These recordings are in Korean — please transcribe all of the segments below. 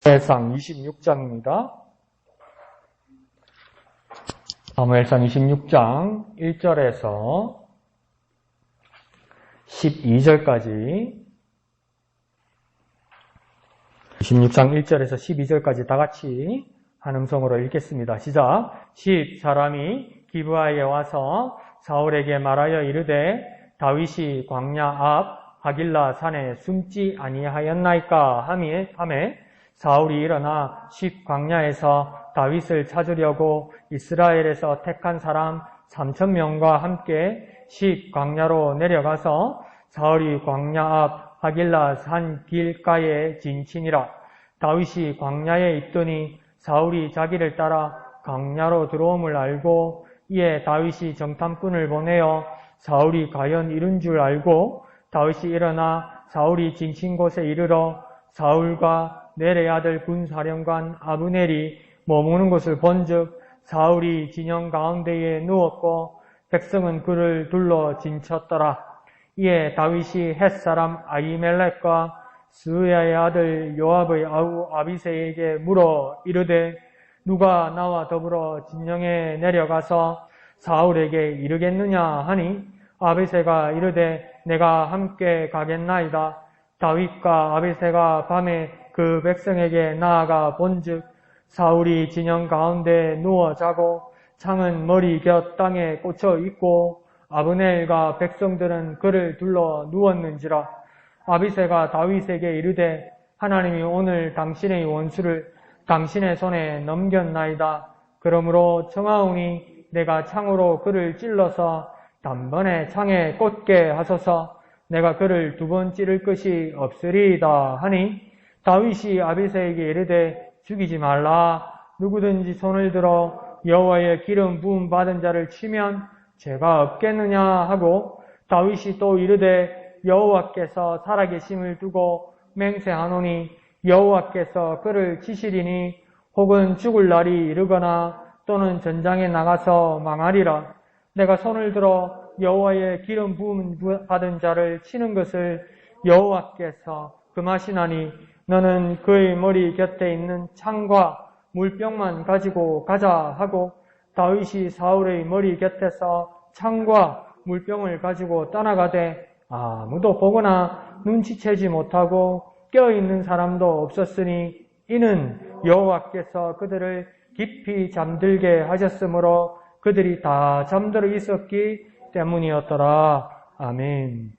사무엘상 26장입니다. 사무엘상 26장 1절에서 12절까지 26장 1절에서 12절까지 다 같이 한 음성으로 읽겠습니다. 시작. 10 사람이 기브아에 와서 사울에게 말하여 이르되 다윗이 광야 앞 하길라 산에 숨지 아니하였나이까 하매 사울이 일어나 10 광야에서 다윗을 찾으려고 이스라엘에서 택한 사람 3,000명과 함께 10 광야로 내려가서 사울이 광야 앞 하길라 산 길가에 진치니라. 다윗이 광야에 있더니 사울이 자기를 따라 광야로 들어옴을 알고 이에 다윗이 정탐꾼을 보내어 사울이 과연 이른 줄 알고 다윗이 일어나 사울이 진친 곳에 이르러 사울과 넬의 아들 군사령관 아브넬이 머무는 것을 본즉 사울이 진영 가운데에 누웠고 백성은 그를 둘러 진쳤더라. 이에 다윗이 헷사람 아히멜렉과 스루야의 아들 요압의 아우 아비새에게 물어 이르되 누가 나와 더불어 진영에 내려가서 사울에게 이르겠느냐 하니 아비새가 이르되 내가 함께 가겠나이다. 다윗과 아비새가 밤에 그 백성에게 나아가 본즉 사울이 진영 가운데 누워 자고 창은 머리 곁 땅에 꽂혀 있고 아브넬과 백성들은 그를 둘러 누웠는지라. 아비새가 다윗에게 이르되 하나님이 오늘 당신의 원수를 당신의 손에 넘겼나이다. 그러므로 청하오니 내가 창으로 그를 찔러서 단번에 창에 꽂게 하소서. 내가 그를 두 번 찌를 것이 없으리이다 하니 다윗이 아비새에게 이르되 죽이지 말라. 누구든지 손을 들어 여호와의 기름 부음 받은 자를 치면 죄가 없겠느냐 하고 다윗이 또 이르되 여호와께서 살아계심을 두고 맹세하노니 여호와께서 그를 치시리니 혹은 죽을 날이 이르거나 또는 전장에 나가서 망하리라. 내가 손을 들어 여호와의 기름 부음 받은 자를 치는 것을 여호와께서 금하시나니 너는 그의 머리 곁에 있는 창과 물병만 가지고 가자 하고 다윗이 사울의 머리 곁에서 창과 물병을 가지고 떠나가되 아무도 보거나 눈치채지 못하고 껴있는 사람도 없었으니 이는 여호와께서 그들을 깊이 잠들게 하셨으므로 그들이 다 잠들어 있었기 때문이었더라. 아멘.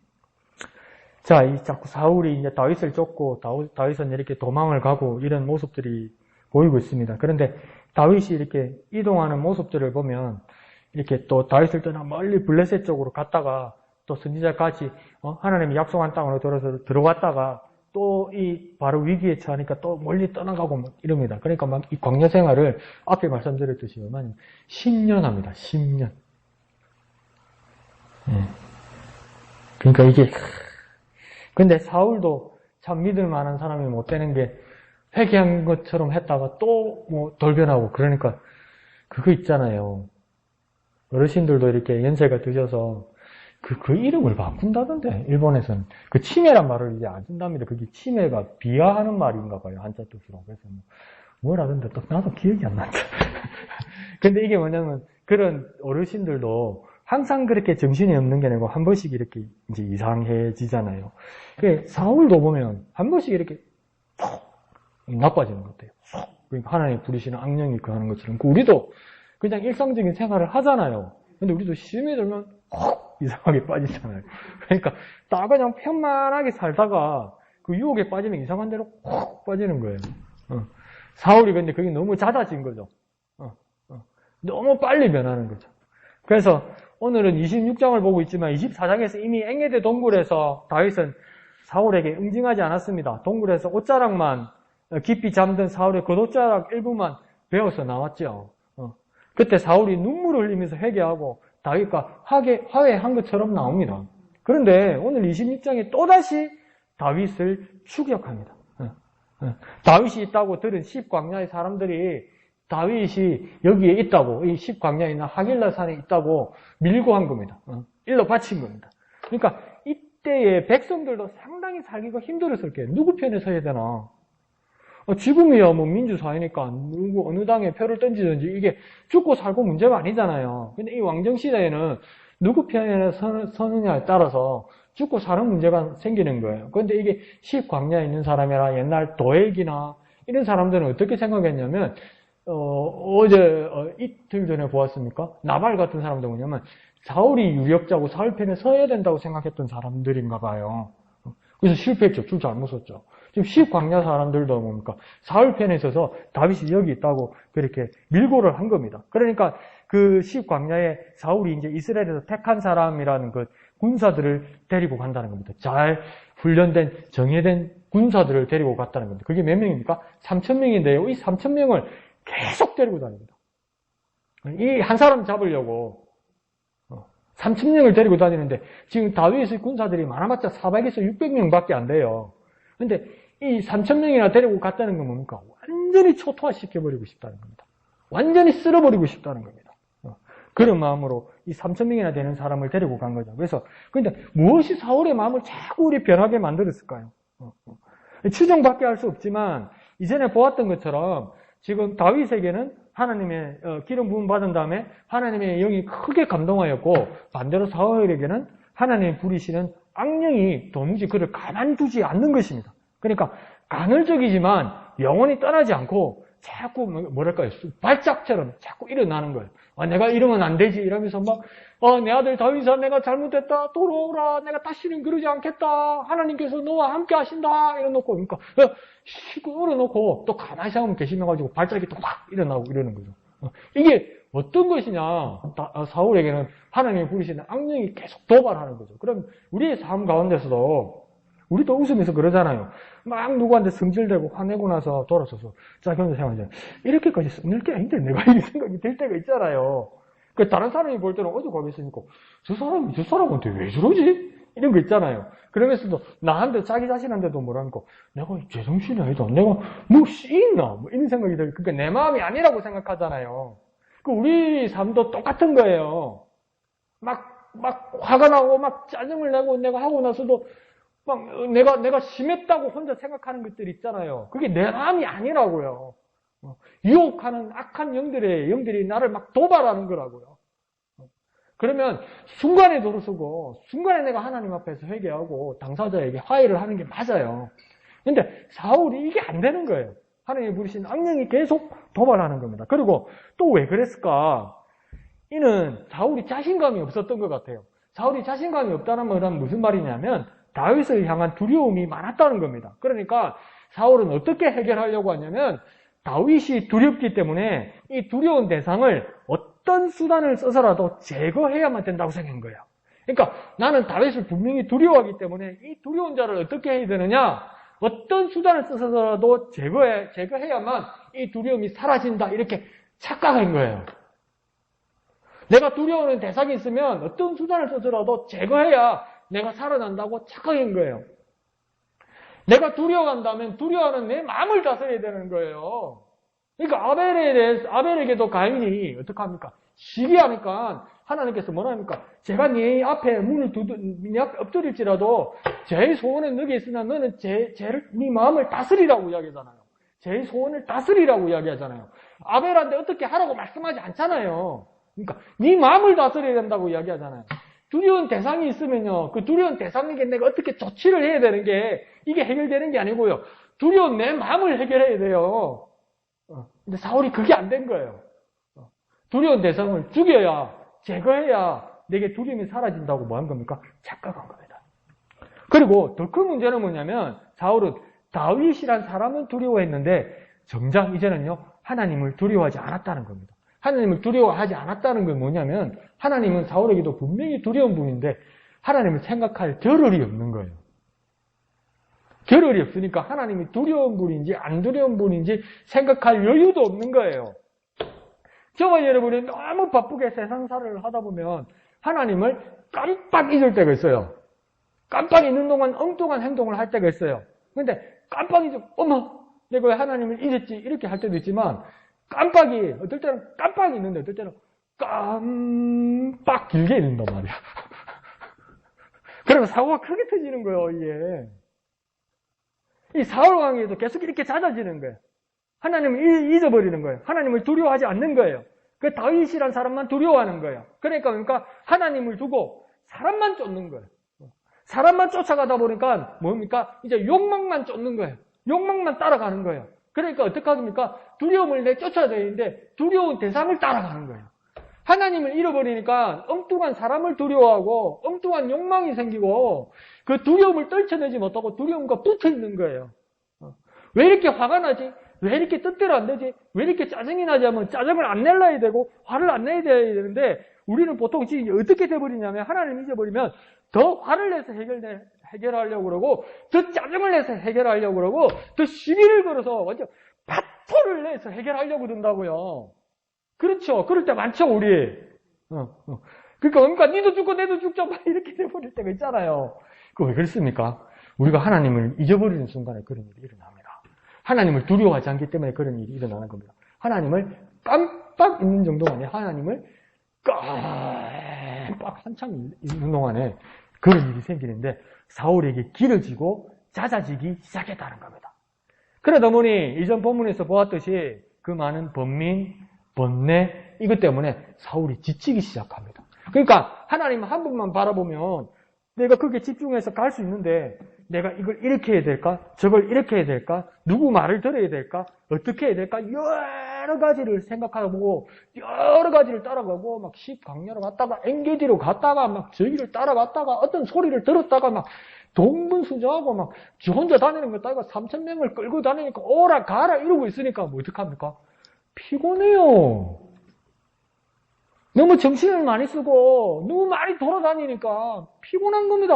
자, 자꾸 사울이 이제 다윗을 쫓고 다윗은 이렇게 도망을 가고 이런 모습들이 보이고 있습니다. 그런데 다윗이 이렇게 이동하는 모습들을 보면 이렇게 또 다윗을 떠나 멀리 블레셋 쪽으로 갔다가 또 선지자까지 하나님이 약속한 땅으로 들어갔다가 또 이 바로 위기에 처하니까 또 멀리 떠나가고 막 이럽니다. 그러니까 막 이 광야 생활을 앞에 말씀드렸듯이 10년 합니다. 10년. 그러니까 이게 근데 사울도 참 믿을 만한 사람이 못 되는 게 회개한 것처럼 했다가 또 뭐 돌변하고 그러니까 그거 있잖아요. 어르신들도 이렇게 연세가 드셔서 그 이름을 바꾼다던데 일본에서는 그 치매란 말을 이제 안 쓴답니다. 그게 치매가 비하하는 말인가 봐요. 한자 뜻으로. 그래서 뭐라던데 또 나도 기억이 안 난다. 근데 이게 뭐냐면 그런 어르신들도 항상 그렇게 정신이 없는 게 아니고 한 번씩 이렇게 이제 이상해지잖아요. 사울도 보면 한 번씩 이렇게 나빠지는 것 같아요. 그러니까 하나님 부르시는 악령이 그 하는 것처럼. 우리도 그냥 일상적인 생활을 하잖아요. 근데 우리도 시험이 들면 이상하게 빠지잖아요. 그러니까 다 그냥 편만하게 살다가 그 유혹에 빠지면 이상한 대로 빠지는 거예요. 사울이 근데 그게 너무 잦아진 거죠. 너무 빨리 변하는 거죠. 그래서 오늘은 26장을 보고 있지만 24장에서 이미 engedi 동굴에서 다윗은 사울에게 응징하지 않았습니다. 동굴에서 옷자락만 깊이 잠든 사울의 겉옷자락 일부만 베어서 나왔죠. 그때 사울이 눈물을 흘리면서 회개하고 다윗과 화해한 것처럼 나옵니다. 그런데 오늘 26장에 또다시 다윗을 추격합니다. 다윗이 있다고 들은 10 광야의 사람들이 다윗이 여기에 있다고, 이 10 광야에 있는 하길라 산에 있다고 밀고 한 겁니다. 일러 바친 겁니다. 그러니까 이때의 백성들도 상당히 살기가 힘들었을 거예요. 누구 편에 서야 되나? 지금이야 뭐 민주사회니까 누구 어느 당에 표를 던지든지 이게 죽고 살고 문제가 아니잖아요. 근데 이 왕정시대에는 누구 편에 서느냐에 따라서 죽고 사는 문제가 생기는 거예요. 그런데 이게 식광야에 있는 사람이나 옛날 도액이나 이런 사람들은 어떻게 생각했냐면 어제 이틀 전에 보았습니까? 나발 같은 사람들 뭐냐면 사울이 유력자고 사울 편에 서야 된다고 생각했던 사람들인가 봐요. 그래서 실패했죠. 줄 잘못 썼죠. 지금 식광야 사람들도 뭡니까? 사울 편에 서서 다윗이 여기 있다고 그렇게 밀고를 한 겁니다. 그러니까 그 식광야에 사울이 이제 이스라엘에서 택한 사람이라는 그 군사들을 데리고 간다는 겁니다. 잘 훈련된 정예된 군사들을 데리고 갔다는 겁니다. 그게 몇 명입니까? 3,000명인데요. 이 3,000명을 계속 데리고 다닙니다. 이 한 사람 잡으려고 3,000명을 데리고 다니는데 지금 다윗의 군사들이 많아봤자 400에서 600명밖에 안 돼요. 근데 이 3,000명이나 데리고 갔다는 건 뭡니까? 완전히 초토화시켜버리고 싶다는 겁니다. 완전히 쓸어버리고 싶다는 겁니다. 그런 마음으로 이 3,000명이나 되는 사람을 데리고 간 거죠. 그래서 근데 무엇이 사울의 마음을 자꾸 우리 변하게 만들었을까요? 추정밖에 할 수 없지만 이전에 보았던 것처럼 지금 다윗에게는 하나님의 기름 부음 받은 다음에 하나님의 영이 크게 감동하였고 반대로 사울에게는 하나님이 부리시는 악령이 도무지 그를 가만두지 않는 것입니다. 그러니까 간헐적이지만 영원히 떠나지 않고 자꾸 뭐랄까요, 발작처럼 자꾸 일어나는 거예요. 내가 이러면 안 되지 이러면서 막 내 아들 다윗아 내가 잘못했다 돌아오라 내가 다시는 그러지 않겠다 하나님께서 너와 함께 하신다 이러놓고 그러니까 쉬고 울어놓고 또 가만히 생각하면 계시면가지고 발작이 또 확 일어나고 이러는 거죠. 이게 어떤 것이냐? 사울에게는 하나님이 부리시는 악령이 계속 도발하는 거죠. 그럼 우리의 삶 가운데서도 우리도 웃으면서 그러잖아요. 막 누구한테 승질되고 화내고 나서 돌아서서 자기 혼자 생각하잖아요. 이렇게까지 썩낼 게 아닌데 내가 이런 생각이 들 때가 있잖아요. 그 다른 사람이 볼 때는 어디 가겠으니까 저 사람한테 왜 저러지? 이런 거 있잖아요. 그러면서도 나한테 자기 자신한테도 뭐라니까 내가 제정신이 아니다. 내가 뭐 씨있나? 뭐 이런 생각이 들고 그러니까 내 마음이 아니라고 생각하잖아요. 그 우리 삶도 똑같은 거예요. 막 화가 나고 막 짜증을 내고 내가 하고 나서도 막 내가 심했다고 혼자 생각하는 것들 있잖아요. 그게 내 마음이 아니라고요. 유혹하는 악한 영들이 나를 막 도발하는 거라고요. 그러면 순간에 돌아서고 순간에 내가 하나님 앞에서 회개하고 당사자에게 화해를 하는 게 맞아요. 근데 사울이 이게 안 되는 거예요. 하나님이 부르신 악령이 계속 도발하는 겁니다. 그리고 또 왜 그랬을까? 이는 사울이 자신감이 없었던 것 같아요. 사울이 자신감이 없다는 말은 무슨 말이냐면 다윗을 향한 두려움이 많았다는 겁니다. 그러니까 사울은 어떻게 해결하려고 하냐면 다윗이 두렵기 때문에 이 두려운 대상을 어떤 수단을 써서라도 제거해야만 된다고 생각한 거예요. 그러니까 나는 다윗을 분명히 두려워하기 때문에 이 두려운 자를 어떻게 해야 되느냐? 어떤 수단을 써서라도 제거해야만 이 두려움이 사라진다 이렇게 착각한 거예요. 내가 두려워하는 대상이 있으면 어떤 수단을 써서라도 제거해야 내가 살아난다고 착각한 거예요. 내가 두려워한다면 두려워하는 내 마음을 다스려야 되는 거예요. 그러니까 아벨에게도 가인이 어떡합니까? 시기하니까 하나님께서 뭐라 합니까? 제가 네 앞에 문을 네 앞에 엎드릴지라도 제 소원은 너게 있으나 너는 네 마음을 다스리라고 이야기하잖아요. 제 소원을 다스리라고 이야기하잖아요. 아벨한테 어떻게 하라고 말씀하지 않잖아요. 그러니까 네 마음을 다스려야 된다고 이야기하잖아요. 두려운 대상이 있으면요. 그 두려운 대상에게 내가 어떻게 조치를 해야 되는 게 이게 해결되는 게 아니고요. 두려운 내 마음을 해결해야 돼요. 근데 사울이 그게 안 된 거예요. 두려운 대상을 죽여야 제거해야 내게 두려움이 사라진다고 뭐 한 겁니까? 착각한 겁니다. 그리고 더 큰 문제는 뭐냐면 사울은 다윗이란 사람은 두려워했는데 정작 이제는요. 하나님을 두려워하지 않았다는 겁니다. 하나님을 두려워하지 않았다는 건 뭐냐면 하나님은 사울에게도 분명히 두려운 분인데 하나님을 생각할 겨를이 없는 거예요. 겨를이 없으니까 하나님이 두려운 분인지 안 두려운 분인지 생각할 여유도 없는 거예요. 저와 여러분이 너무 바쁘게 세상살이를 하다 보면 하나님을 깜빡 잊을 때가 있어요. 깜빡 잊는 동안 엉뚱한 행동을 할 때가 있어요. 근데 깜빡 잊으면 어머 내가 왜 하나님을 잊었지 이렇게 할 때도 있지만 깜빡이 어떨 때는 깜빡 잊는데 어떨 때는 깜빡 길게 읽는단 말이야. 그러면 사고가 크게 터지는 거예요. 이 사울 왕에도 계속 이렇게 잦아지는 거예요. 하나님을 잊어버리는 거예요. 하나님을 두려워하지 않는 거예요. 그 다윗이란 사람만 두려워하는 거예요. 그러니까 하나님을 두고 사람만 쫓는 거예요. 사람만 쫓아가다 보니까 뭡니까? 이제 욕망만 쫓는 거예요. 욕망만 따라가는 거예요. 그러니까 어떻게 합니까? 두려움을 내쫓아야 되는데 두려운 대상을 따라가는 거예요. 하나님을 잃어버리니까 엉뚱한 사람을 두려워하고 엉뚱한 욕망이 생기고 그 두려움을 떨쳐내지 못하고 두려움과 붙어 있는 거예요. 왜 이렇게 화가 나지? 왜 이렇게 뜻대로 안 되지? 왜 이렇게 짜증이 나지 하면 짜증을 안 내려야 되고 화를 안 내야 되는데 우리는 보통 지금 어떻게 돼버리냐면 하나님을 잊어버리면 더 화를 내서 해결하려고 그러고 더 짜증을 내서 해결하려고 그러고 더 시비를 걸어서 완전 파토를 내서 해결하려고 든다고요. 그렇죠. 그럴 때 많죠, 우리. 그러니까 니도 죽고 내도 죽자 막 이렇게 돼버릴 때가 있잖아요. 그거 왜 그렇습니까? 우리가 하나님을 잊어버리는 순간에 그런 일이 일어납니다. 하나님을 두려워하지 않기 때문에 그런 일이 일어나는 겁니다. 하나님을 깜빡 있는 정도가 아니라 하나님을 깜빡 한참 있는 동안에 그런 일이 생기는데 사울에게 길어지고 잦아지기 시작했다는 겁니다. 그러다 보니 이전 본문에서 보았듯이 그 많은 번민, 번뇌 이것 때문에 사울이 지치기 시작합니다. 그러니까 하나님 한 분만 바라보면 내가 그게 집중해서 갈 수 있는데 내가 이걸 이렇게 해야 될까? 저걸 이렇게 해야 될까? 누구 말을 들어야 될까? 어떻게 해야 될까? 여러 가지를 생각하고 여러 가지를 따라가고 막 10강야로 갔다가 엔게디로 갔다가 막 저기를 따라갔다가 어떤 소리를 들었다가 막 동분수저하고 막 지 혼자 다니는 거 따가 3,000명을 끌고 다니니까 오라 가라 이러고 있으니까 뭐 어떡합니까? 피곤해요. 너무 정신을 많이 쓰고 너무 많이 돌아다니니까 피곤한 겁니다.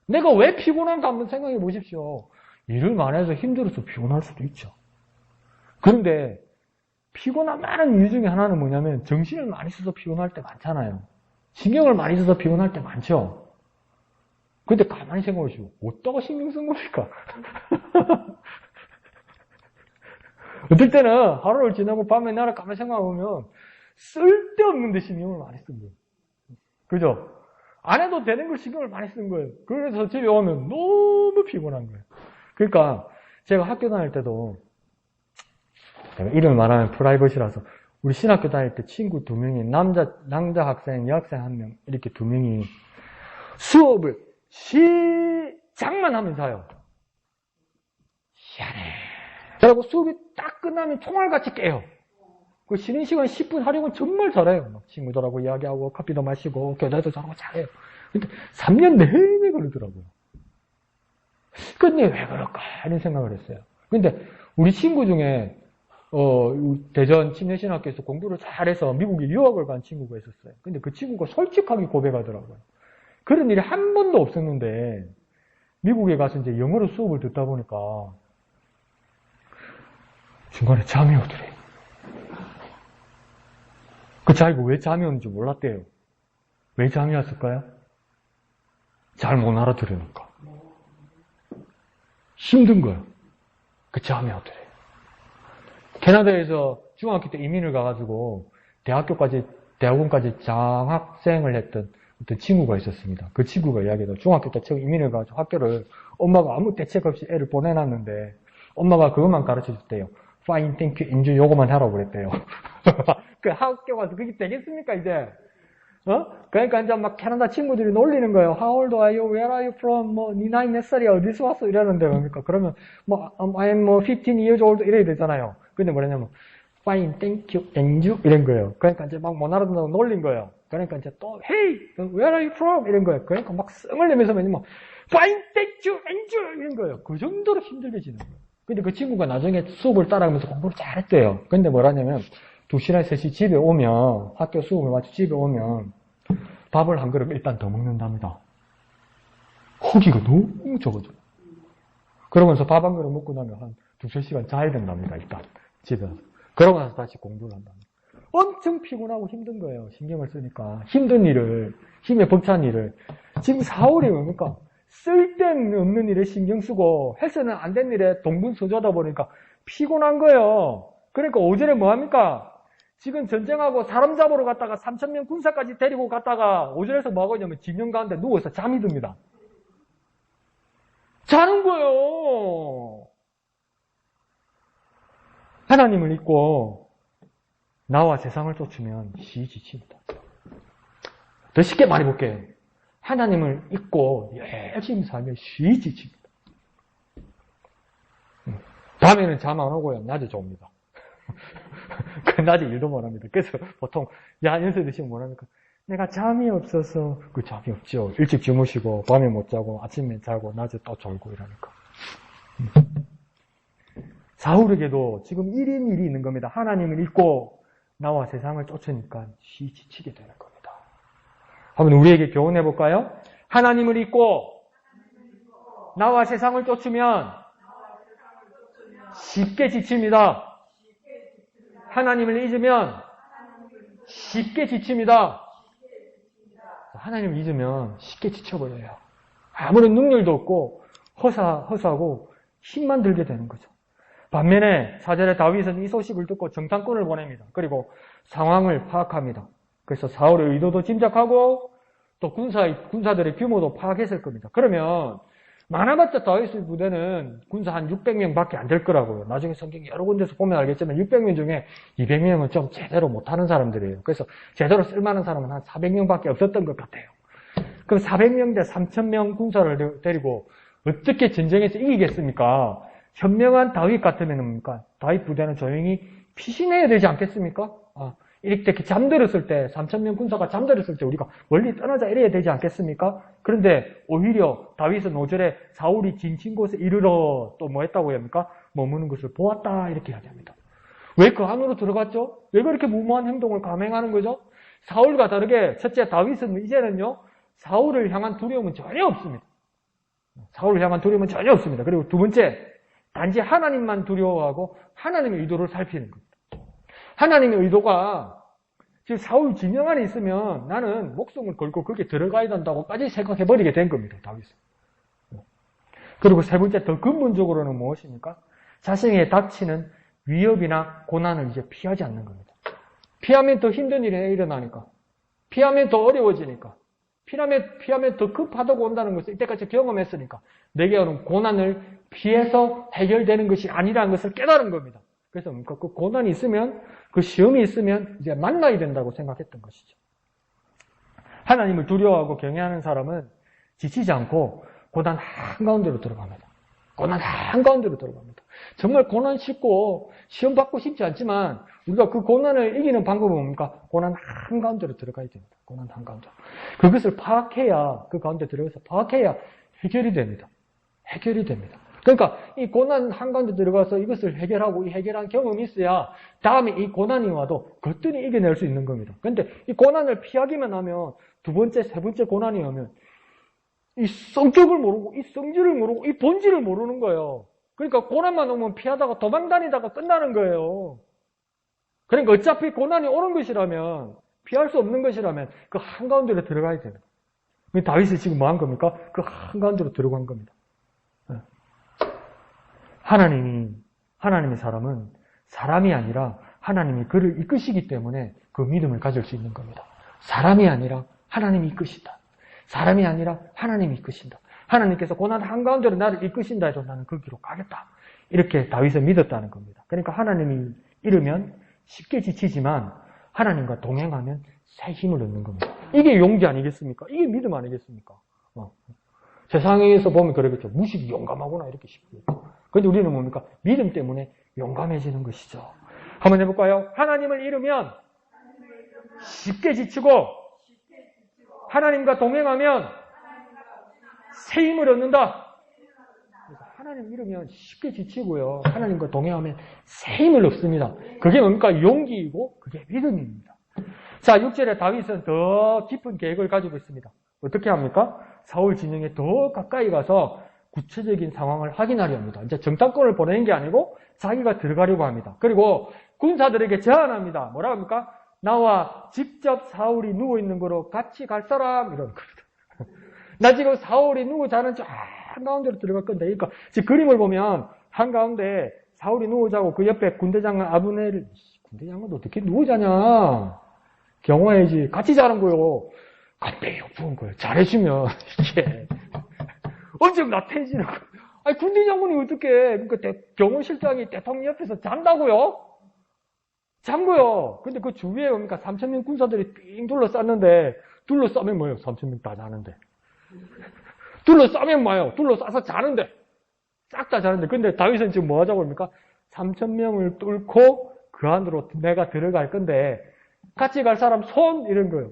내가 왜 피곤한가 한번 생각해 보십시오. 일을 많이 해서 힘들어서 피곤할 수도 있죠. 그런데 피곤한 많은 이유 중에 하나는 뭐냐면 정신을 많이 써서 피곤할 때 많잖아요. 신경을 많이 써서 피곤할 때 많죠. 근데 가만히 생각해 보시오. 어디다가 신경 쓴 겁니까? 어떨 때는 하루를 지나고 밤에 나를 가만히 생각해보면 쓸데없는 데 신경을 많이 쓴 거예요. 그죠? 안 해도 되는 걸 신경을 많이 쓴 거예요. 그래서 집에 오면 너무 피곤한 거예요. 그러니까 제가 학교 다닐 때도 제가 이름을 말하면 프라이버시라서 우리 신학교 다닐 때 친구 2명이 남자 학생, 여학생 1명 이렇게 2명이 수업을 시작만 하면 자요. 희한해. 그리고 수업이 딱 끝나면 총알같이 깨요. 그 쉬는 시간 10분 하려면 정말 잘해요. 막 친구들하고 이야기하고 커피도 마시고 교대도 잘하고 잘해요. 근데 3년 내내 그러더라고요. 근데 왜 그럴까 이런 생각을 했어요. 근데 우리 친구 중에 대전 침례신학교에서 공부를 잘해서 미국에 유학을 간 친구가 있었어요. 근데 그 친구가 솔직하게 고백하더라고요. 그런 일이 한 번도 없었는데 미국에 가서 이제 영어로 수업을 듣다 보니까 중간에 잠이 오더래요. 그 자기가 왜 잠이 오는지 몰랐대요. 왜 잠이 왔을까요? 잘 못 알아들으니까. 힘든 거예요. 그 잠이 오더래요. 캐나다에서 중학교 때 이민을 가가지고 대학원까지 장학생을 했던 어떤 친구가 있었습니다. 그 친구가 이야기해서 중학교 때 처음 이민을 가가지고 학교를 엄마가 아무 대책 없이 애를 보내놨는데 엄마가 그것만 가르쳐 줬대요. Fine, thank you, enjoy 요거만 하라고 그랬대요. 그 학교 가서 그게 되겠습니까, 이제? 그러니까 이제 막 캐나다 친구들이 놀리는 거예요. How old are you? Where are you from? 뭐, 네 나이 몇 살이야? 어디서 왔어? 이러는데, 그러니까. 그러면, I'm 15 years old 이래야 되잖아요. 근데 뭐냐면, Fine, thank you, enjoy 이런 거예요. 그러니까 이제 막 못 알아듣는다고 놀린 거예요. 그러니까 이제 또, Hey, where are you from? 이런 거예요. 그러니까 막 썽을 내면서 뭐, Fine, thank you, enjoy 이런 거예요. 그 정도로 힘들게지는 거예요. 근데 그 친구가 나중에 수업을 따라가면서 공부를 잘했대요. 근데 뭐라냐면 2시나 3시 집에 오면 학교 수업을 마쳐 집에 오면 밥을 한 그릇 일단 더 먹는답니다. 허기가 너무 적어져. 그러면서 밥 한 그릇 먹고 나면 한 2-3시간 자야 된답니다. 일단 집에 와서. 그러고 나서 다시 공부를 한답니다. 엄청 피곤하고 힘든 거예요. 신경을 쓰니까. 힘든 일을, 힘에 벅찬 일을. 지금 4월이 뭡니까? 쓸데없는 일에 신경 쓰고 해서는 안 된 일에 동분서주하다 보니까 피곤한 거예요. 그러니까 오전에 뭐 합니까? 지금 전쟁하고 사람 잡으러 갔다가 3,000명 군사까지 데리고 갔다가 오전에서 뭐 하고 있냐면 진영 가운데 누워서 잠이 듭니다. 자는 거예요. 하나님을 잊고 나와 세상을 쫓으면 지칩니다. 더 쉽게 말해볼게요. 하나님을 잊고 열심히 살면 지칩니다. 밤에는 잠 안 오고요. 낮에 좁니다. 낮에 일도 못 합니다. 그래서 보통, 연세 드시면 뭐랍니까? 내가 잠이 없어서, 그 잠이 없죠. 일찍 주무시고, 밤에 못 자고, 아침에 자고, 낮에 또 졸고 이러니까. 사울에게도 지금 일이 있는 겁니다. 하나님을 잊고 나와 세상을 쫓으니까 지치게 되는 겁니다. 한번 우리에게 교훈해 볼까요? 하나님을 잊고 나와 세상을 쫓으면 쉽게 지칩니다. 하나님을 잊으면 쉽게 지칩니다. 하나님을 잊으면 쉽게 지쳐버려요. 아무런 능률도 없고 허사하고 힘만 들게 되는 거죠. 반면에 4절에 다윗은 이 소식을 듣고 정탐꾼을 보냅니다. 그리고 상황을 파악합니다. 그래서 사울의 의도도 짐작하고 또 군사들의 규모도 파악했을 겁니다. 그러면 많아봤자 다윗의 부대는 군사 한 600명 밖에 안 될 거라고요. 나중에 성경 여러 군데서 보면 알겠지만 600명 중에 200명은 좀 제대로 못하는 사람들이에요. 그래서 제대로 쓸만한 사람은 한 400명 밖에 없었던 것 같아요. 그럼 400명 대 3000명 군사를 데리고 어떻게 전쟁에서 이기겠습니까? 현명한 다윗 같으면 뭡니까? 다윗 부대는 조용히 피신해야 되지 않겠습니까? 이렇게 잠들었을 때, 3000명 군사가 잠들었을 때 우리가 멀리 떠나자 이래야 되지 않겠습니까? 그런데 오히려 다윗은 5절에 사울이 진친 곳에 이르러 또 뭐 했다고 합니까? 머무는 것을 보았다 이렇게 이야기합니다. 왜 그 안으로 들어갔죠? 왜 그렇게 무모한 행동을 감행하는 거죠? 사울과 다르게 첫째 다윗은 이제는요 사울을 향한 두려움은 전혀 없습니다. 사울을 향한 두려움은 전혀 없습니다. 그리고 두 번째, 단지 하나님만 두려워하고 하나님의 의도를 살피는 겁니다. 하나님의 의도가 지금 사울 진영 안에 있으면 나는 목숨을 걸고 거기에 들어가야 된다고까지 생각해버리게 된 겁니다. 다윗은. 그리고 세 번째, 더 근본적으로는 무엇입니까? 자신에게 닥치는 위협이나 고난을 이제 피하지 않는 겁니다. 피하면 더 힘든 일이 일어나니까. 피하면 더 어려워지니까. 피하면 더 급하다고 온다는 것을 이때까지 경험했으니까 내게 오는 고난을 피해서 해결되는 것이 아니라는 것을 깨달은 겁니다. 그래서 그 고난이 있으면, 그 시험이 있으면 이제 만나야 된다고 생각했던 것이죠. 하나님을 두려워하고 경외하는 사람은 지치지 않고 고난 한가운데로 들어갑니다. 고난 한가운데로 들어갑니다. 정말 고난 쉽고 시험 받고 싶지 않지만 우리가 그 고난을 이기는 방법은 뭡니까? 고난 한가운데로 들어가야 됩니다. 고난 한가운데로. 그것을 파악해야, 그 가운데 들어가서 파악해야 해결이 됩니다. 해결이 됩니다. 그러니까 이 고난 한가운데 들어가서 이것을 해결하고 이 해결한 경험이 있어야 다음에 이 고난이 와도 거뜬히 이겨낼 수 있는 겁니다. 그런데 이 고난을 피하기만 하면 두 번째, 세 번째 고난이 오면 이 성격을 모르고 이 성질을 모르고 이 본질을 모르는 거예요. 그러니까 고난만 오면 피하다가 도망다니다가 끝나는 거예요. 그러니까 어차피 고난이 오는 것이라면, 피할 수 없는 것이라면 그 한가운데로 들어가야 됩니다. 다윗이 지금 뭐 한 겁니까? 그 한가운데로 들어간 겁니다. 하나님의 사람은 사람이 아니라 하나님이 그를 이끄시기 때문에 그 믿음을 가질 수 있는 겁니다. 사람이 아니라 하나님이 이끄신다. 사람이 아니라 하나님이 이끄신다. 하나님께서 고난 한가운데로 나를 이끄신다 해도 나는 그 길로 가겠다. 이렇게 다윗은 믿었다는 겁니다. 그러니까 하나님이 이르면 쉽게 지치지만 하나님과 동행하면 새 힘을 얻는 겁니다. 이게 용기 아니겠습니까? 이게 믿음 아니겠습니까? 세상에서 보면 그러겠죠. 무식이 용감하구나 이렇게 싶고요. 그런데 우리는 뭡니까? 믿음 때문에 용감해지는 것이죠. 한번 해볼까요? 하나님을 잃으면 쉽게 지치고 하나님과 동행하면 새 힘을 얻는다. 그래서 하나님 잃으면 쉽게 지치고요. 하나님과 동행하면 새 힘을 얻습니다. 그게 뭡니까? 용기이고 그게 믿음입니다. 자, 6절에 다윗은 더 깊은 계획을 가지고 있습니다. 어떻게 합니까? 사울 진영에 더 가까이 가서 구체적인 상황을 확인하려 합니다. 이제 정탐꾼을 보내는 게 아니고 자기가 들어가려고 합니다. 그리고 군사들에게 제안합니다. 뭐라 합니까? 나와 직접 사울이 누워있는 거로 같이 갈 사람? 이런 겁니다. 나 지금 사울이 누워 자는 저 한가운데로 들어갈 건데. 그러니까 지금 그림을 보면 한가운데 사울이 누워 자고 그 옆에 군대장관 아브넬, 군대장관도 어떻게 누워 자냐? 경호해야지. 같이 자는 거요. 갑자기 부은 거예요. 잘해주면 이게 엄청 나태해지는 거예요. 아니, 군대 장군이 어떻게, 그러니까 경호실장이 대통령 옆에서 잔다고요? 잔거요. 근데 그 주위에 그러니까 3,000명 군사들이 삥 둘러쌌는데, 둘러싸면 뭐예요? 3,000명 다 자는데. 둘러싸면 뭐예요? 둘러싸서 자는데. 싹 다 자는데. 근데 다윗은 지금 뭐 하자고 합니까? 3,000명을 뚫고 그 안으로 내가 들어갈 건데, 같이 갈 사람 손! 이런 거예요.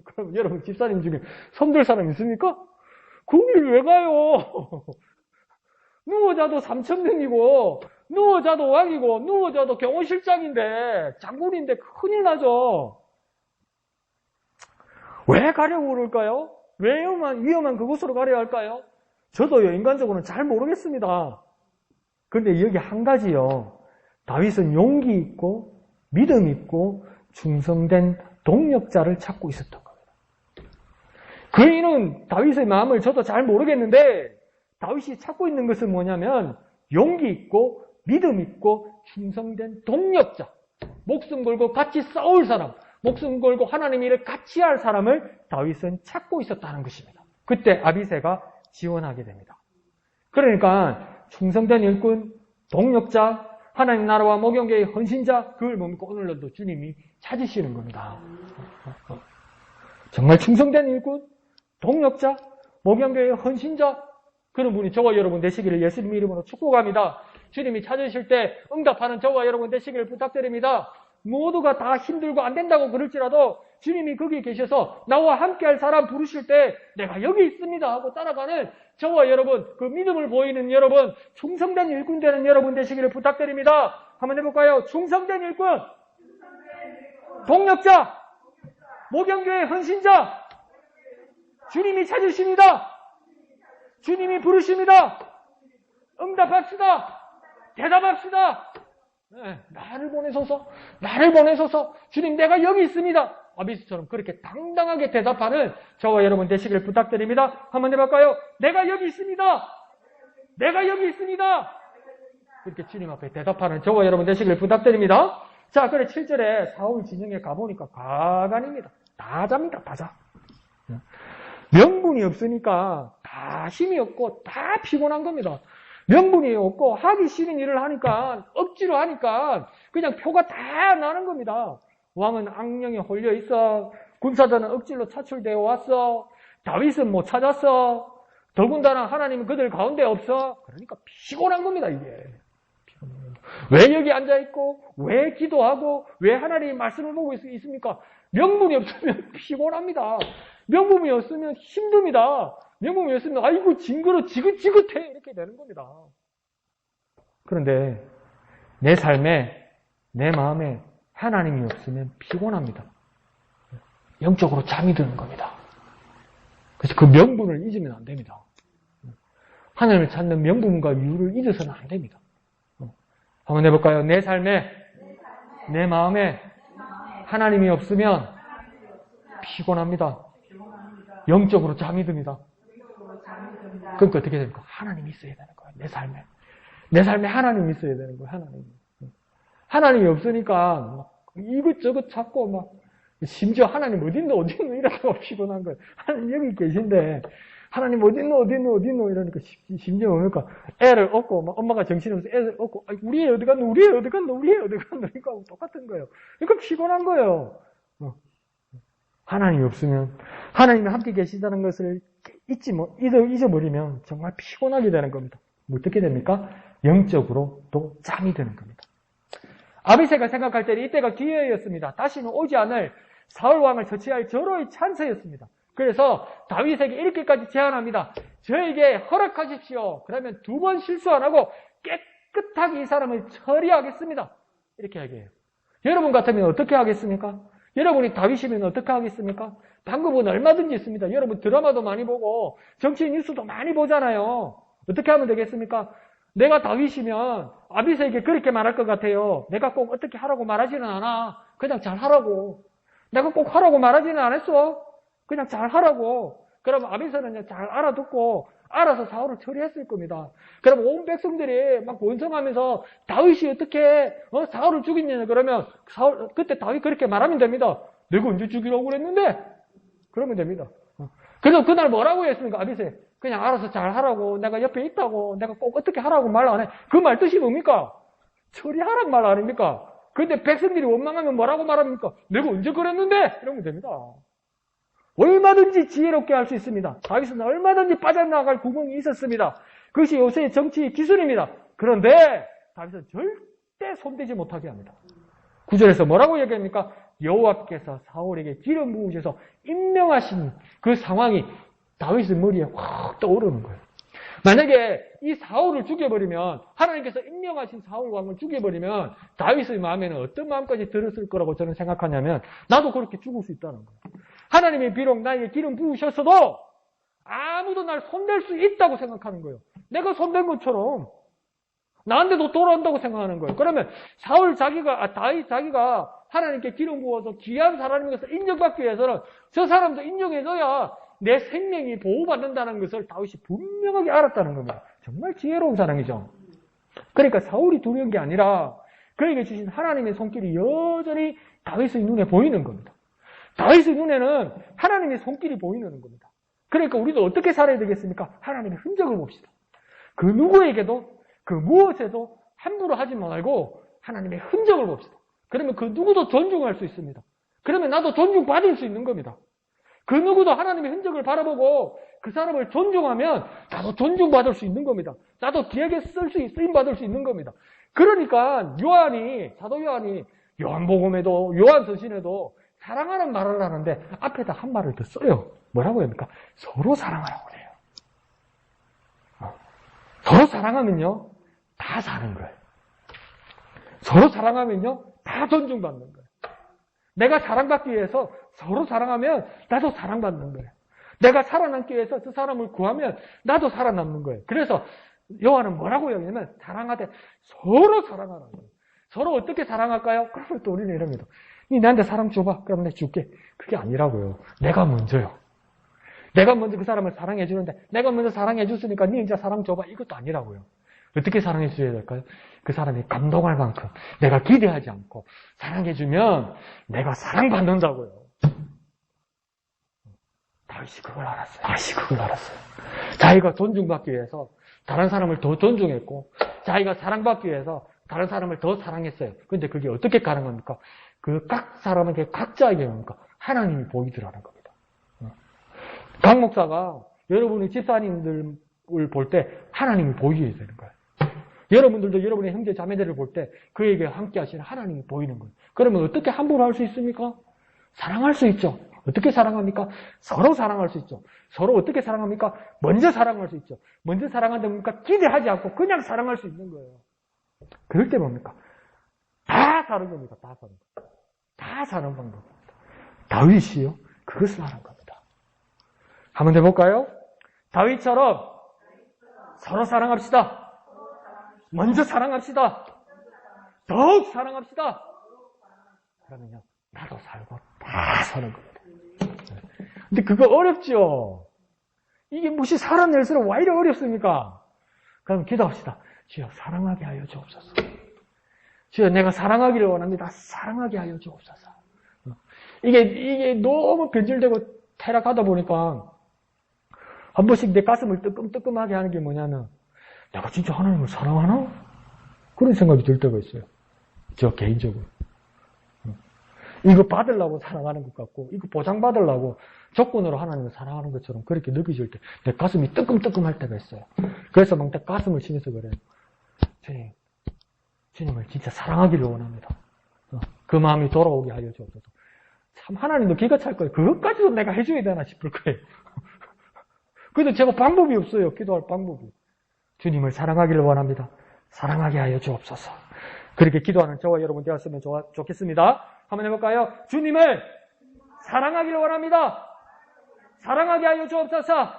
그럼 여러분 집사님 중에 손 들 사람 있습니까? 거기를 왜 가요? 누워 자도 3,000명이고, 누워 자도 왕이고, 누워 자도 경호실장인데, 장군인데 큰일 나죠. 왜 가려고 그럴까요? 왜 위험한 그곳으로 가려야 할까요? 저도요, 인간적으로는 잘 모르겠습니다. 그런데 여기 한 가지요. 다윗은 용기 있고, 믿음 있고, 충성된 동력자를 찾고 있었던 겁니다. 그이는 다윗의 마음을 저도 잘 모르겠는데, 다윗이 찾고 있는 것은 뭐냐면 용기 있고 믿음 있고 충성된 동력자, 목숨 걸고 같이 싸울 사람, 목숨 걸고 하나님 일을 같이 할 사람을 다윗은 찾고 있었다는 것입니다. 그때 아비새가 지원하게 됩니다. 그러니까 충성된 일꾼, 동력자, 하나님 나라와 목영계의 헌신자, 그걸 뭡니까? 오늘날도 주님이 찾으시는 겁니다. 정말 충성된 일꾼, 동력자, 목영계의 헌신자, 그런 분이 저와 여러분 되시기를 예수님 이름으로 축복합니다. 주님이 찾으실 때 응답하는 저와 여러분 되시기를 부탁드립니다. 모두가 다 힘들고 안 된다고 그럴지라도 주님이 거기 계셔서 나와 함께할 사람 부르실 때 내가 여기 있습니다 하고 따라가는 저와 여러분, 그 믿음을 보이는 여러분, 충성된 일꾼 되는 여러분 되시기를 부탁드립니다. 한번 해볼까요? 충성된 일꾼, 동력자, 목영교회 헌신자, 주님이 찾으십니다. 주님이 부르십니다. 응답합시다. 대답합시다. 네, 나를 보내소서. 주님, 내가 여기 있습니다. 아비스처럼 그렇게 당당하게 대답하는 저와 여러분 되시길 부탁드립니다. 한번 해볼까요? 내가 여기 있습니다. 내가 여기 있습니다. 그렇게 주님 앞에 대답하는 저와 여러분 되시길 부탁드립니다. 자, 그래 7절에 사울 진영에 가보니까 가관입니다. 다 잡니다. 다 자. 명분이 없으니까 다 힘이 없고 다 피곤한 겁니다. 명분이 없고 하기 싫은 일을 하니까 억지로 하니까 그냥 표가 다 나는 겁니다. 왕은 악령에 홀려 있어. 군사들은 억지로 차출되어 왔어. 다윗은 못 찾았어. 더군다나 하나님은 그들 가운데 없어. 그러니까 피곤한 겁니다, 이게. 왜 여기 앉아있고, 왜 기도하고, 왜 하나님의 말씀을 보고 있습니까? 명분이 없으면 피곤합니다. 명분이 없으면 힘듭니다. 명분이 없으면 아이고 징그러 지긋지긋해 이렇게 되는 겁니다. 그런데 내 삶에 내 마음에 하나님이 없으면 피곤합니다. 영적으로 잠이 드는 겁니다. 그래서 그 명분을 잊으면 안 됩니다. 하나님을 찾는 명분과 이유를 잊어서는 안 됩니다. 한번 해볼까요? 내 삶에 내 마음에 하나님이 없으면 피곤합니다. 영적으로 잠이 듭니다. 그러니까 어떻게 됩니까? 하나님이 있어야 되는 거예요. 내 삶에. 내 삶에 하나님이 있어야 되는 거예요. 하나님이 없으니까 막 이것저것 찾고 막 심지어 하나님 어디 있노 이러다가 피곤한 거예요. 하나님 여기 계신데 하나님 어디 있노 이러니까 심지어 그러니까 애를 얻고 막 엄마가 정신없어서 애를 얻고 우리 애 어디 갔노 그러니까 똑같은 거예요. 그러니까 피곤한 거예요. 하나님이 없으면 하나님이 함께 계시다는 것을 잊어버리면 정말 피곤하게 되는 겁니다. 어떻게 됩니까? 영적으로 또 잠이 드는 겁니다. 아비새가 생각할 때는 이때가 기회였습니다. 다시는 오지 않을 사울왕을 처치할 절호의 찬스였습니다. 그래서 다윗에게 이렇게까지 제안합니다. 저에게 허락하십시오. 그러면 2번 실수 안 하고 깨끗하게 이 사람을 처리하겠습니다. 이렇게 얘기해요. 여러분 같으면 어떻게 하겠습니까? 여러분이 다윗이면 어떻게 하겠습니까? 방법은 얼마든지 있습니다. 여러분 드라마도 많이 보고 정치 뉴스도 많이 보잖아요. 어떻게 하면 되겠습니까? 내가 다윗이면 아비새에게 그렇게 말할 것 같아요. 내가 꼭 어떻게 하라고 말하지는 않아. 그냥 잘 하라고. 내가 꼭 하라고 말하지는 않았어. 그냥 잘 하라고. 그럼 아비새는 잘 알아듣고 알아서 사울을 처리했을 겁니다. 그럼 온 백성들이 막 원성하면서 다윗이 어떻게 사울을 죽이냐 그러면 그때 다윗 그렇게 말하면 됩니다. 내가 언제 죽이라고 그랬는데? 그러면 됩니다. 그래서 그날 뭐라고 했습니까? 아비새. 그냥 알아서 잘 하라고, 내가 옆에 있다고, 내가 꼭 어떻게 하라고 말 안 해. 그 말 뜻이 뭡니까? 처리하라는 말 아닙니까? 근데 백성들이 원망하면 뭐라고 말합니까? 내가 언제 그랬는데? 이러면 됩니다. 얼마든지 지혜롭게 할 수 있습니다. 다윗은 얼마든지 빠져나갈 구멍이 있었습니다. 그것이 요새의 정치 기술입니다. 그런데 다윗은 절대 손대지 못하게 합니다. 9절에서 뭐라고 얘기합니까? 여호와께서 사울에게 기름 부으셔서 임명하신 그 상황이 다윗의 머리에 확 떠오르는 거예요. 만약에 이 사울을 죽여버리면, 하나님께서 임명하신 사울 왕을 죽여버리면 다윗의 마음에는 어떤 마음까지 들었을 거라고 저는 생각하냐면, 나도 그렇게 죽을 수 있다는 거예요. 하나님이 비록 나에게 기름 부으셨어도 아무도 날 손댈 수 있다고 생각하는 거예요. 내가 손댄 것처럼 나한테도 돌아온다고 생각하는 거예요. 그러면 다윗 자기가 하나님께 기름 부어서 귀한 사람인 것을 인정받기 위해서는 저 사람도 인정해줘야 내 생명이 보호받는다는 것을 다윗이 분명하게 알았다는 겁니다. 정말 지혜로운 사람이죠. 그러니까 사울이 두려운 게 아니라 그에게 주신 하나님의 손길이 여전히 다윗의 눈에 보이는 겁니다. 다윗의 눈에는 하나님의 손길이 보이는 겁니다. 그러니까 우리도 어떻게 살아야 되겠습니까? 하나님의 흔적을 봅시다. 그 누구에게도 그 무엇에도 함부로 하지 말고 하나님의 흔적을 봅시다. 그러면 그 누구도 존중할 수 있습니다. 그러면 나도 존중받을 수 있는 겁니다. 그 누구도 하나님의 흔적을 바라보고 그 사람을 존중하면 나도 존중받을 수 있는 겁니다. 나도 귀하게 쓰임받을 수 있는 겁니다. 그러니까 사도 요한이 요한복음에도 요한서신에도 사랑하는 말을 하는데 앞에다 한 말을 더 써요. 뭐라고 합니까? 서로 사랑하라고 그래요. 서로 사랑하면요 다 사는 거예요. 서로 사랑하면요 다 존중받는 거예요. 내가 사랑받기 위해서 서로 사랑하면 나도 사랑받는 거예요. 내가 살아남기 위해서 그 사람을 구하면 나도 살아남는 거예요. 그래서 요한은 뭐라고 얘기하냐면 사랑하되 서로 사랑하라는 거예요. 서로 어떻게 사랑할까요? 그러면 또 우리는 이럽니다. 니 나한테 사랑 줘봐. 그러면 내가 줄게. 그게 아니라고요. 내가 먼저요. 내가 먼저 그 사람을 사랑해 주는데 내가 먼저 사랑해 줬으니까 니 이제 사랑 줘봐. 이것도 아니라고요. 어떻게 사랑해 줘야 될까요? 그 사람이 감동할 만큼 내가 기대하지 않고 사랑해 주면 내가 사랑받는다고요. 다윗이 그걸 알았어요. 자기가 존중받기 위해서 다른 사람을 더 존중했고 자기가 사랑받기 위해서 다른 사람을 더 사랑했어요. 근데 그게 어떻게 가는 겁니까? 그 각 사람에게 각자에게 뭡니까? 하나님이 보이더라는 겁니다. 강 목사가 여러분의 집사님들을 볼 때 하나님이 보이게 되는 거예요. 여러분들도 여러분의 형제 자매들을 볼 때 그에게 함께 하시는 하나님이 보이는 거예요. 그러면 어떻게 함부로 할 수 있습니까? 사랑할 수 있죠. 어떻게 사랑합니까? 서로 사랑할 수 있죠. 서로 어떻게 사랑합니까? 먼저 사랑할 수 있죠. 먼저 사랑한다 뭡니까? 기대하지 않고 그냥 사랑할 수 있는 거예요. 그럴 때 뭡니까? 다 사는 겁니다. 다 사는 거. 다 사는 방법입니다. 다윗이요? 그것을 하는 겁니다. 한번 해볼까요? 다윗처럼 서로 사랑합시다. 먼저 사랑합시다. 더욱 사랑합시다. 그러면요, 나도 살고 다 사는 겁니다. 근데 그거 어렵죠? 이게 무엇이 살아낼수록 왜 이리 어렵습니까? 그럼 기도합시다. 주여, 사랑하게 하여 주옵소서. 주여, 내가 사랑하기를 원합니다. 사랑하게 하여 주옵소서. 이게 너무 변질되고 타락하다 보니까 한 번씩 내 가슴을 뜨끔뜨끔하게 하는 게 뭐냐면 내가 진짜 하나님을 사랑하나? 그런 생각이 들 때가 있어요. 저 개인적으로. 이거 받으려고 사랑하는 것 같고 이거 보장받으려고 조건으로 하나님을 사랑하는 것처럼 그렇게 느껴질 때 내 가슴이 뜨끔뜨끔할 때가 있어요. 그래서 막 내 가슴을 치면서 그래요. 주님을 진짜 사랑하기를 원합니다. 그 마음이 돌아오게 하여 주옵소서. 참 하나님도 기가 찰 거예요. 그것까지도 내가 해줘야 되나 싶을 거예요. 그래도 제가 방법이 없어요. 기도할 방법이. 주님을 사랑하기를 원합니다. 사랑하게 하여 주옵소서. 그렇게 기도하는 저와 여러분 되었으면 좋겠습니다. 한번 해볼까요? 주님을 사랑하기를 원합니다. 사랑하게 하여 주옵소서.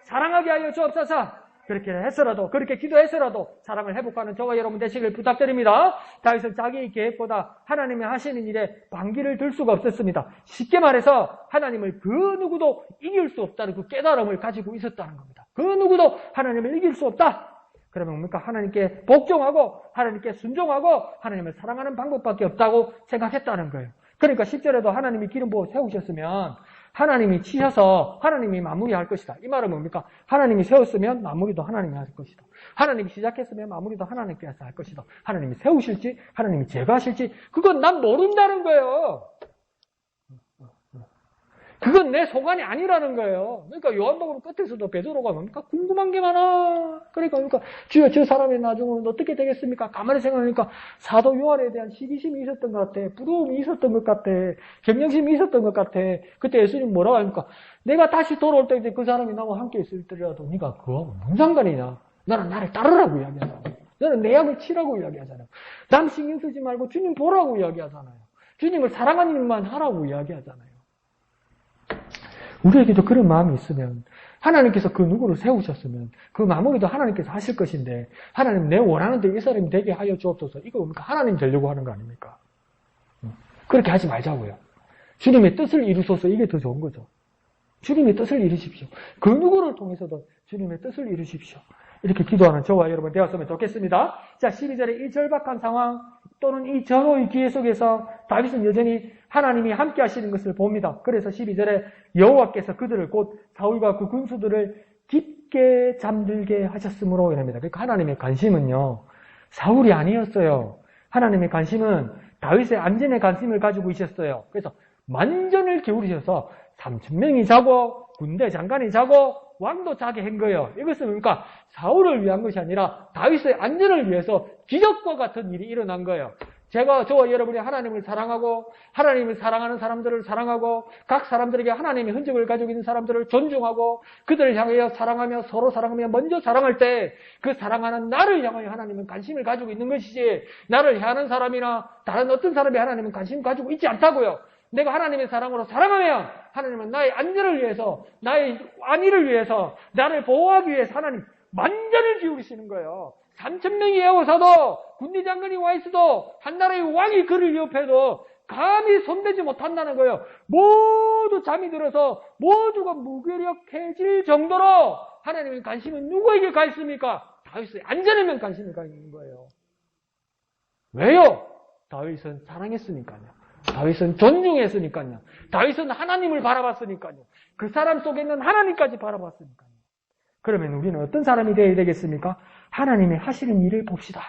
사랑하게 하여 주옵소서. 그렇게 해서라도, 그렇게 기도해서라도 사랑을 회복하는 저와 여러분 되시길 부탁드립니다. 다윗은 자기의 계획보다 하나님이 하시는 일에 반기를 들 수가 없었습니다. 쉽게 말해서 하나님을 그 누구도 이길 수 없다는 그 깨달음을 가지고 있었다는 겁니다. 그 누구도 하나님을 이길 수 없다. 그러면 뭡니까? 하나님께 복종하고 하나님께 순종하고 하나님을 사랑하는 방법밖에 없다고 생각했다는 거예요. 그러니까 10절에도 하나님이 기름 부어 세우셨으면 하나님이 치셔서 하나님이 마무리할 것이다. 이 말은 뭡니까? 하나님이 세웠으면 마무리도 하나님이 할 것이다. 하나님이 시작했으면 마무리도 하나님께서 할 것이다. 하나님이 세우실지 하나님이 제거하실지 그건 난 모른다는 거예요. 그건 내 소관이 아니라는 거예요. 그러니까 요한복음 끝에서도 베드로가 뭡니까? 궁금한 게 많아. 그러니까 주여 저 사람이 나중에 어떻게 되겠습니까? 가만히 생각하니까 사도 요한에 대한 시기심이 있었던 것 같아. 부러움이 있었던 것 같아. 경영심이 있었던 것 같아. 그때 예수님 뭐라고 합니까? 내가 다시 돌아올 때 그 사람이 나와 함께 있을지라도 네가 그거 뭔 상관이냐? 너는 나를 따르라고 이야기하잖아. 너는 내 약을 치라고 이야기하잖아요. 남 신경 쓰지 말고 주님 보라고 이야기하잖아요. 주님을 사랑하는 일만 하라고 이야기하잖아요. 우리에게도 그런 마음이 있으면 하나님께서 그 누구를 세우셨으면 그 마무리도 하나님께서 하실 것인데 하나님 내 원하는 대로 이 사람이 되게 하여 주옵소서. 이거 뭡니까? 하나님 되려고 하는 거 아닙니까? 그렇게 하지 말자고요. 주님의 뜻을 이루소서. 이게 더 좋은 거죠. 주님의 뜻을 이루십시오. 그 누구를 통해서도 주님의 뜻을 이루십시오. 이렇게 기도하는 저와 여러분 되었으면 좋겠습니다. 자, 12절에 이 절박한 상황 또는 이 전호의 기회 속에서 다윗은 여전히 하나님이 함께 하시는 것을 봅니다. 그래서 12절에 여호와께서 그들을 곧 사울과 그 군수들을 깊게 잠들게 하셨으므로 이랍니다. 그러니까 하나님의 관심은요, 사울이 아니었어요. 하나님의 관심은 다윗의 안전에 관심을 가지고 있었어요. 그래서 만전을 기울이셔서 3,000명이 자고 군대 장관이 자고 왕도 자게 한 거예요. 이것은 뭡니까? 사울을 위한 것이 아니라 다윗의 안전을 위해서 기적과 같은 일이 일어난 거예요. 저와 여러분이 하나님을 사랑하고 하나님을 사랑하는 사람들을 사랑하고 각 사람들에게 하나님의 흔적을 가지고 있는 사람들을 존중하고 그들을 향하여 사랑하며 서로 사랑하며 먼저 사랑할 때 그 사랑하는 나를 향하여 하나님은 관심을 가지고 있는 것이지 나를 향하는 사람이나 다른 어떤 사람이 하나님은 관심을 가지고 있지 않다고요. 내가 하나님의 사랑으로 사랑하면 하나님은 나의 안전을 위해서 나의 안위를 위해서 나를 보호하기 위해서 하나님 만전을 기울이시는 거예요. 3,000명이 애워서도 군대 장관이 와 있어도 한 나라의 왕이 그를 위협해도 감히 손대지 못한다는 거예요. 모두 잠이 들어서 모두가 무기력해질 정도로 하나님의 관심은 누구에게 가 있습니까? 다윗의 안전에만 관심이 가 있는 거예요. 왜요? 다윗은 사랑했으니까요. 다윗은 존중했으니까요. 다윗은 하나님을 바라봤으니까요. 그 사람 속에 있는 하나님까지 바라봤으니까요. 그러면 우리는 어떤 사람이 되어야 되겠습니까? 하나님의 하시는 일을 봅시다.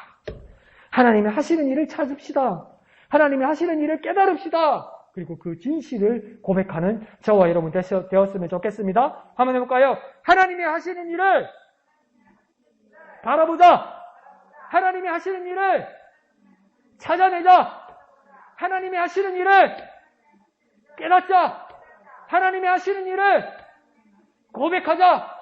하나님의 하시는 일을 찾읍시다. 하나님의 하시는 일을 깨달읍시다. 그리고 그 진실을 고백하는 저와 여러분 되었으면 좋겠습니다. 한번 해볼까요? 하나님의 하시는 일을 바라보자. 하나님의 하시는 일을 찾아내자. 하나님의 하시는 일을 깨닫자. 하나님의 하시는 일을 고백하자.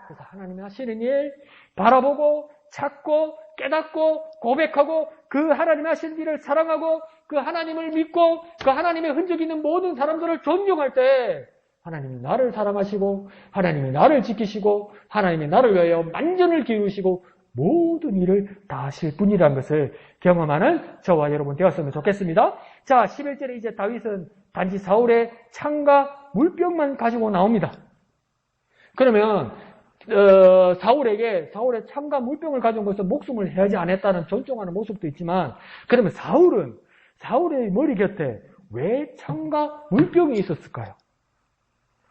그래서 하나님의 하시는 일 바라보고 찾고 깨닫고 고백하고 그 하나님의 하시는 일을 사랑하고 그 하나님을 믿고 그 하나님의 흔적이 있는 모든 사람들을 존중할 때 하나님이 나를 사랑하시고 하나님이 나를 지키시고 하나님이 나를 위하여 만전을 기울이시고 모든 일을 다 하실 분이라는 것을 경험하는 저와 여러분 되었으면 좋겠습니다. 자, 11절에 이제 다윗은 단지 사울의 창과 물병만 가지고 나옵니다. 그러면 사울의 창과 물병을 가지고 것서 목숨을 해하지 않았다는 존중하는 모습도 있지만 그러면 사울의 머리 곁에 왜 창과 물병이 있었을까요?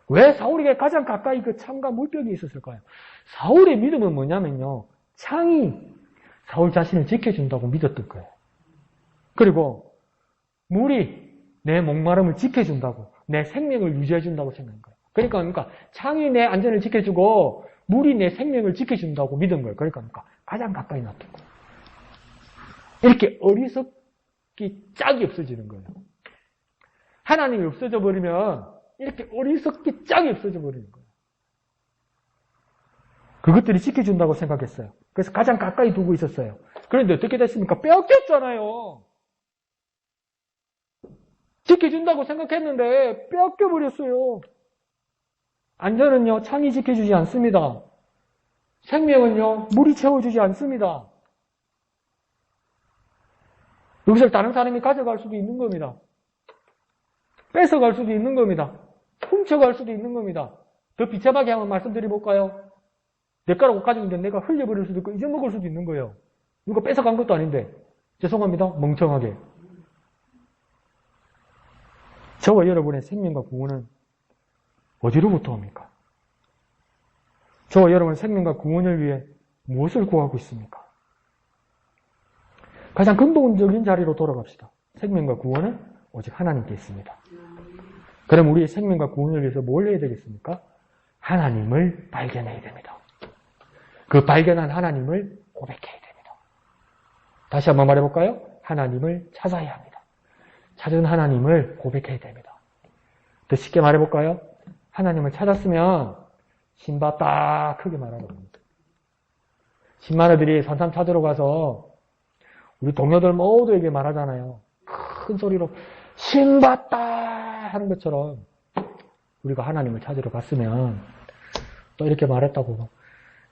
왜 사울에게 가장 가까이 그 창과 물병이 있었을까요? 사울의 믿음은 뭐냐면요. 창이 사울 자신을 지켜준다고 믿었던 거예요. 그리고 물이 내 목마름을 지켜준다고, 내 생명을 유지해준다고 생각한 거예요. 그러니까 창이 내 안전을 지켜주고 물이 내 생명을 지켜준다고 믿은 거예요. 그러니까 가장 가까이 놨던 거예요. 이렇게 어리석기 짝이 없어지는 거예요. 하나님이 없어져 버리면 이렇게 어리석기 짝이 없어져 버리는 거예요. 그것들이 지켜준다고 생각했어요. 그래서 가장 가까이 두고 있었어요. 그런데 어떻게 됐습니까? 빼앗겼잖아요. 지켜준다고 생각했는데 빼앗겨버렸어요. 안전은요, 창이 지켜주지 않습니다. 생명은요, 물이 채워주지 않습니다. 여기서 다른 사람이 가져갈 수도 있는 겁니다. 뺏어갈 수도 있는 겁니다. 훔쳐갈 수도 있는 겁니다. 더 비참하게 한번 말씀드려볼까요? 내 거라고 가지고 있는데 내가 흘려버릴 수도 있고 잊어먹을 수도 있는 거예요. 누가 뺏어간 것도 아닌데. 죄송합니다. 멍청하게. 저와 여러분의 생명과 구원은 어디로부터 옵니까? 저와 여러분 생명과 구원을 위해 무엇을 구하고 있습니까? 가장 근본적인 자리로 돌아갑시다. 생명과 구원은 오직 하나님께 있습니다. 그럼 우리의 생명과 구원을 위해서 뭘 해야 되겠습니까? 하나님을 발견해야 됩니다. 그 발견한 하나님을 고백해야 됩니다. 다시 한번 말해볼까요? 하나님을 찾아야 합니다. 찾은 하나님을 고백해야 됩니다. 더 쉽게 말해볼까요? 하나님을 찾았으면 신봤다 크게 말하는 겁니다. 신마누들이 산삼 찾으러 가서 우리 동료들 모두에게 말하잖아요. 큰 소리로 신봤다 하는 것처럼 우리가 하나님을 찾으러 갔으면 또 이렇게 말했다고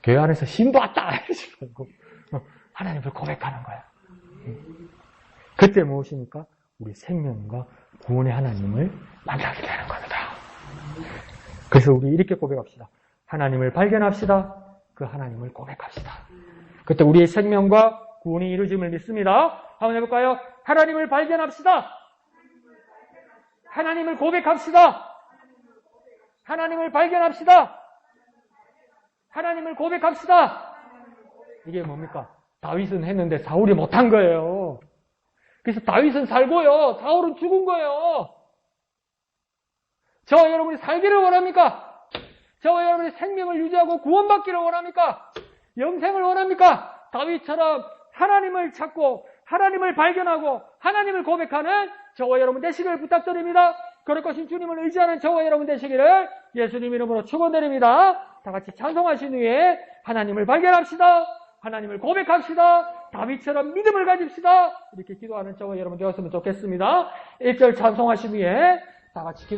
교회 안에서 신봤다 이러지 말고 하나님을 고백하는 거야. 그때 무엇입니까? 우리 생명과 구원의 하나님을 만나게 되는 겁니다. 그래서 우리 이렇게 고백합시다. 하나님을 발견합시다. 그 하나님을 고백합시다. 그때 우리의 생명과 구원이 이루어짐을 믿습니다. 한번 해볼까요? 하나님을 발견합시다. 하나님을 고백합시다. 하나님을 발견합시다. 하나님을 고백합시다. 이게 뭡니까? 다윗은 했는데 사울이 못한 거예요. 그래서 다윗은 살고요. 사울은 죽은 거예요. 저와 여러분이 살기를 원합니까? 저와 여러분이 생명을 유지하고 구원받기를 원합니까? 영생을 원합니까? 다윗처럼 하나님을 찾고 하나님을 발견하고 하나님을 고백하는 저와 여러분 되시기를 부탁드립니다. 그럴 것인 주님을 의지하는 저와 여러분 되시기를 예수님 이름으로 축원드립니다. 다 같이 찬송하신 후에 하나님을 발견합시다. 하나님을 고백합시다. 다윗처럼 믿음을 가집시다. 이렇게 기도하는 저와 여러분 되었으면 좋겠습니다. 1절 찬송하신 후에 다 같이 기도